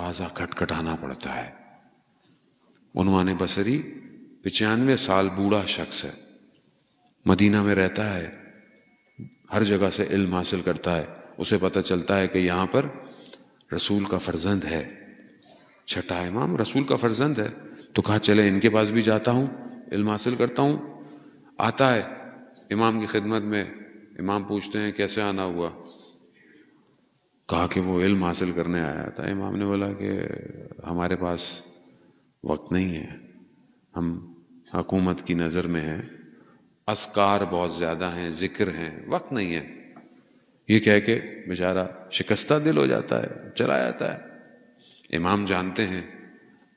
دروازہ کھٹکھٹانا پڑتا ہے. عنوان بصری 95 سال بوڑھا شخص ہے، مدینہ میں رہتا ہے، ہر جگہ سے علم حاصل کرتا ہے. اسے پتہ چلتا ہے کہ یہاں پر رسول کا فرزند ہے، چھٹا امام رسول کا فرزند ہے. تو کہا چلے ان کے پاس بھی جاتا ہوں، علم حاصل کرتا ہوں. آتا ہے امام کی خدمت میں. امام پوچھتے ہیں کیسے آنا ہوا؟ کہا کہ وہ علم حاصل کرنے آیا تھا. امام نے بولا کہ ہمارے پاس وقت نہیں ہے، ہم حکومت کی نظر میں ہیں، اذکار بہت زیادہ ہیں، ذکر ہیں، وقت نہیں ہے. یہ کہہ کے بیچارہ شکستہ دل ہو جاتا ہے، چلا جاتا ہے. امام جانتے ہیں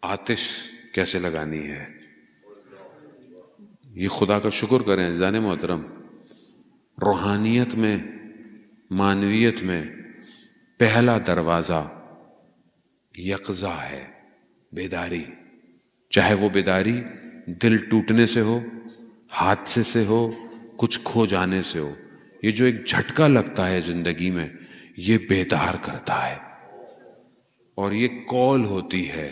آتش کیسے لگانی ہے. یہ خدا کا شکر کریں عزیزان محترم، روحانیت میں، معنویت میں پہلا دروازہ یقظہ ہے، بیداری. چاہے وہ بیداری دل ٹوٹنے سے ہو، حادثے سے ہو، کچھ کھو جانے سے ہو. یہ جو ایک جھٹکا لگتا ہے زندگی میں، یہ بیدار کرتا ہے. اور یہ کال ہوتی ہے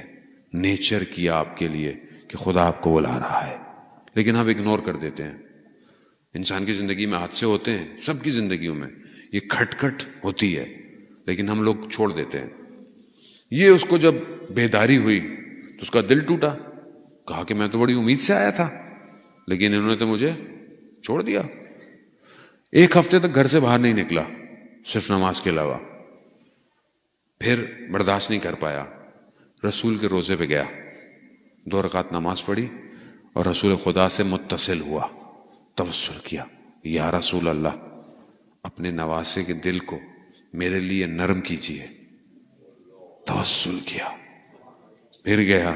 نیچر کی آپ کے لیے کہ خدا آپ کو بلا رہا ہے. لیکن ہم اگنور کر دیتے ہیں. انسان کی زندگی میں حادثے ہوتے ہیں، سب کی زندگیوں میں یہ کھٹکھٹ ہوتی ہے، لیکن ہم لوگ چھوڑ دیتے ہیں. یہ اس کو جب بیداری ہوئی تو اس کا دل ٹوٹا. کہا کہ میں تو بڑی امید سے آیا تھا، لیکن انہوں نے تو مجھے چھوڑ دیا. 1 ہفتے تک گھر سے باہر نہیں نکلا، صرف نماز کے علاوہ. پھر برداشت نہیں کر پایا، رسول کے روزے پہ گیا، 2 رکعت نماز پڑھی اور رسول خدا سے متصل ہوا، توسل کیا، یا رسول اللہ اپنے نواسے کے دل کو میرے لیے نرم کیجیے. توسل کیا. پھر گیا،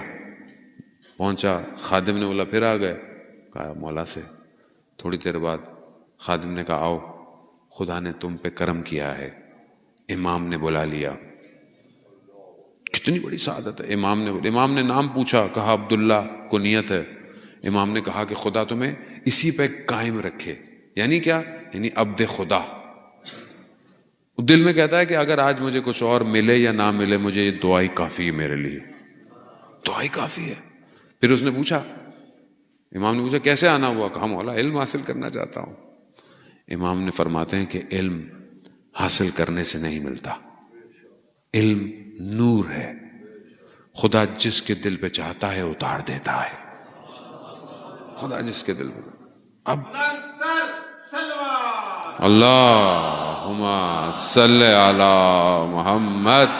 پہنچا، خادم نے بولا پھر آ گئے. کہا مولا سے. تھوڑی دیر بعد خادم نے کہا آؤ، خدا نے تم پہ کرم کیا ہے. امام نے بلا لیا. کتنی بڑی سعادت ہے. امام نے نام پوچھا، کہا عبداللہ کنیت ہے. امام نے کہا کہ خدا تمہیں اسی پہ قائم رکھے. یعنی کیا؟ یعنی عبد خدا. دل میں کہتا ہے کہ اگر آج مجھے کچھ اور ملے یا نہ ملے، مجھے یہ دعا ہی کافی ہے، میرے لیے دعا ہی کافی ہے. پھر اس نے پوچھا، امام نے پوچھا کیسے آنا ہوا؟ کہا مولا علم حاصل کرنا چاہتا ہوں. امام نے فرماتے ہیں کہ علم حاصل کرنے سے نہیں ملتا، علم نور ہے، خدا جس کے دل پہ چاہتا ہے اتار دیتا ہے. خدا جس کے دل پہ. اب اللہم صلی علی محمد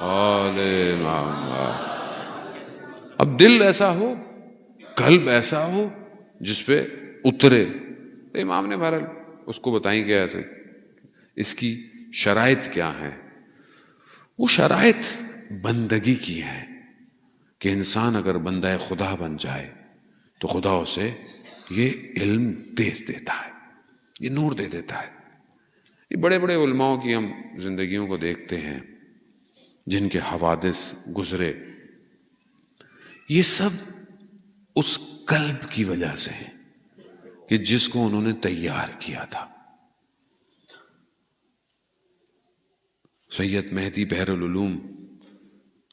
آل محمد. اب دل ایسا ہو، قلب ایسا ہو جس پہ اترے. امام نے بہرحال اس کو بتائیں کہ ایسے اس کی شرائط کیا ہیں. وہ شرائط بندگی کی ہیں کہ انسان اگر بندہ خدا بن جائے تو خدا اسے یہ علم دے دیتا ہے، یہ نور دے دیتا ہے. یہ بڑے بڑے علماء کی ہم زندگیوں کو دیکھتے ہیں جن کے حوادث گزرے، یہ سب اس قلب کی وجہ سے ہیں کہ جس کو انہوں نے تیار کیا تھا. سید مہدی بحر العلوم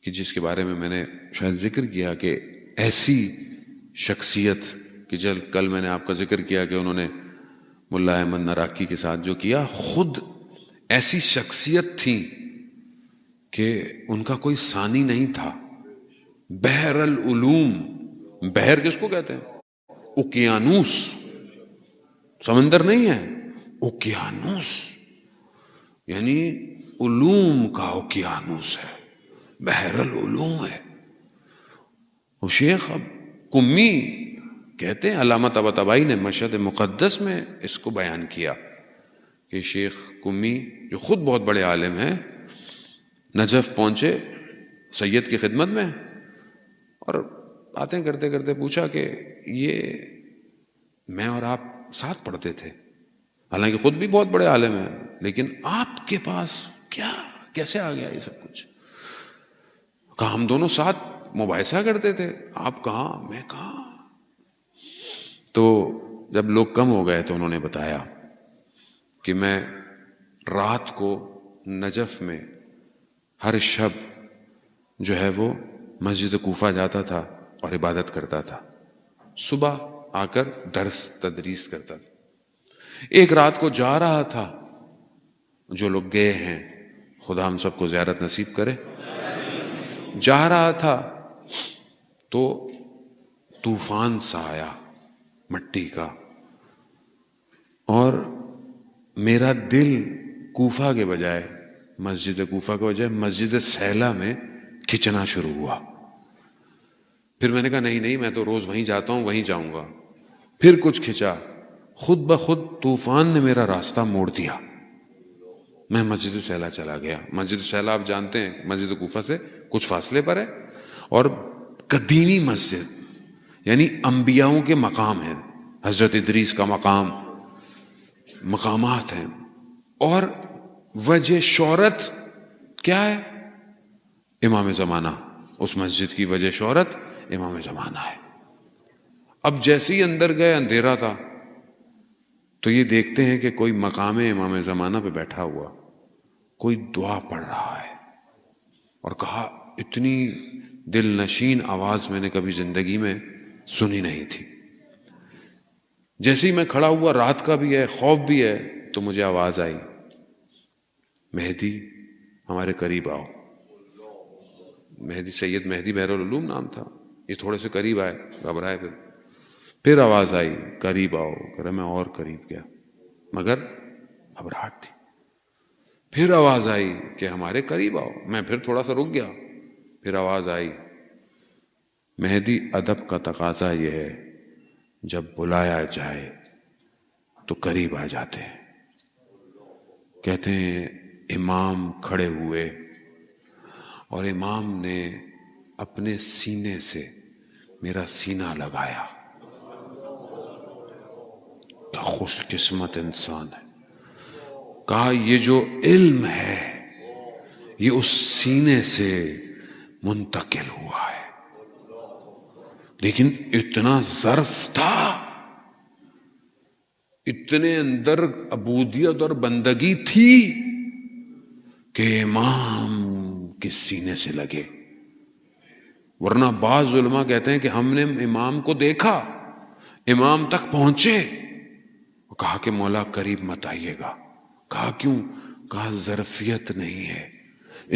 کہ جس کے بارے میں نے شاید ذکر کیا کہ ایسی شخصیت کہ کل میں نے آپ کا ذکر کیا کہ انہوں نے ملا احمد نراکی کے ساتھ جو کیا، خود ایسی شخصیت تھی کہ ان کا کوئی ثانی نہیں تھا. بحر العلوم، بحر کس کو کہتے ہیں؟ اوکیانوس، سمندر نہیں ہے، اوکیانوس یعنی علوم کا اوکیانوس ہے، بحر العلوم ہے. وہ شیخ اب کمی کہتے ہیں، علامہ طباطبائی نے مشہد مقدس میں اس کو بیان کیا کہ شیخ کمی جو خود بہت بڑے عالم ہیں، نجف پہنچے سید کی خدمت میں اور باتیں کرتے کرتے پوچھا کہ یہ میں اور آپ ساتھ پڑھتے تھے، حالانکہ خود بھی بہت بڑے عالم ہیں، لیکن آپ کے پاس کیا کیسے آ گیا یہ سب کچھ؟ کہا ہم دونوں ساتھ مباحثہ کرتے تھے، آپ کہاں میں کہاں. تو جب لوگ کم ہو گئے تو انہوں نے بتایا کہ میں رات کو نجف میں ہر شب جو ہے وہ مسجد کوفہ جاتا تھا اور عبادت کرتا تھا، صبح آ کر درس تدریس کرتا تھا۔ ایک رات کو جا رہا تھا، جو لوگ گئے ہیں خدا ہم سب کو زیارت نصیب کرے، جا رہا تھا تو طوفان سا آیا مٹی کا، اور میرا دل کوفہ کے بجائے، مسجد کوفہ کے بجائے مسجد سیلا میں کھچنا شروع ہوا۔ پھر میں نے کہا نہیں میں تو روز وہیں جاتا ہوں، وہیں جاؤں گا۔ پھر کچھ کھچا، خود بخود طوفان نے میرا راستہ موڑ دیا، میں مسجد سیلا چلا گیا۔ مسجد سیلا آپ جانتے ہیں مسجد کوفہ سے کچھ فاصلے پر ہے، اور قدیمی مسجد، یعنی انبیاؤں کے مقام ہیں، حضرت ادریس کا مقام، مقامات ہیں، اور وجہ شہرت کیا ہے؟ امام زمانہ۔ اس مسجد کی وجہ شہرت امام زمانہ ہے۔ اب جیسے ہی اندر گئے اندھیرا تھا، تو یہ دیکھتے ہیں کہ کوئی مقام امام زمانہ پہ بیٹھا ہوا کوئی دعا پڑھ رہا ہے، اور کہا اتنی دل نشین آواز میں نے کبھی زندگی میں سنی نہیں تھی۔ جیسے ہی میں کھڑا ہوا، رات کا بھی ہے، خوف بھی ہے، تو مجھے آواز آئی، مہدی ہمارے قریب آؤ۔ مہدی، سید مہدی بہرالعلوم نام تھا۔ یہ تھوڑے سے قریب آئے، گھبرائے، پھر آواز آئی قریب آؤ، کہہ رہا میں اور قریب گیا مگر گھبراہٹ تھی۔ پھر آواز آئی کہ ہمارے قریب آؤ، میں پھر تھوڑا سا رک گیا۔ پھر آواز آئی، مہدی ادب کا تقاضا یہ ہے جب بلایا جائے تو قریب آ جاتے ہیں۔ کہتے ہیں امام کھڑے ہوئے اور امام نے اپنے سینے سے میرا سینہ لگایا۔ کیا خوش قسمت انسان ہے۔ کہا یہ جو علم ہے یہ اس سینے سے منتقل ہوا ہے، لیکن اتنا ظرف تھا، اتنے اندر عبودیت اور بندگی تھی کہ امام کے سینے سے لگے۔ ورنہ بعض علماء کہتے ہیں کہ ہم نے امام کو دیکھا، امام تک پہنچے، کہا کہ مولا قریب مت آئیے گا۔ کہا کیوں؟ کہا ظرفیت نہیں ہے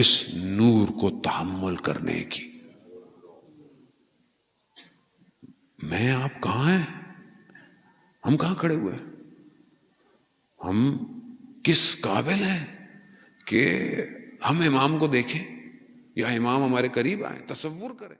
اس نور کو تحمل کرنے کی۔ میں آپ کہاں ہیں؟ ہم کہاں کھڑے ہوئے؟ ہم کس قابل ہیں کہ ہم امام کو دیکھیں یا امام ہمارے قریب آئیں؟ تصور کریں۔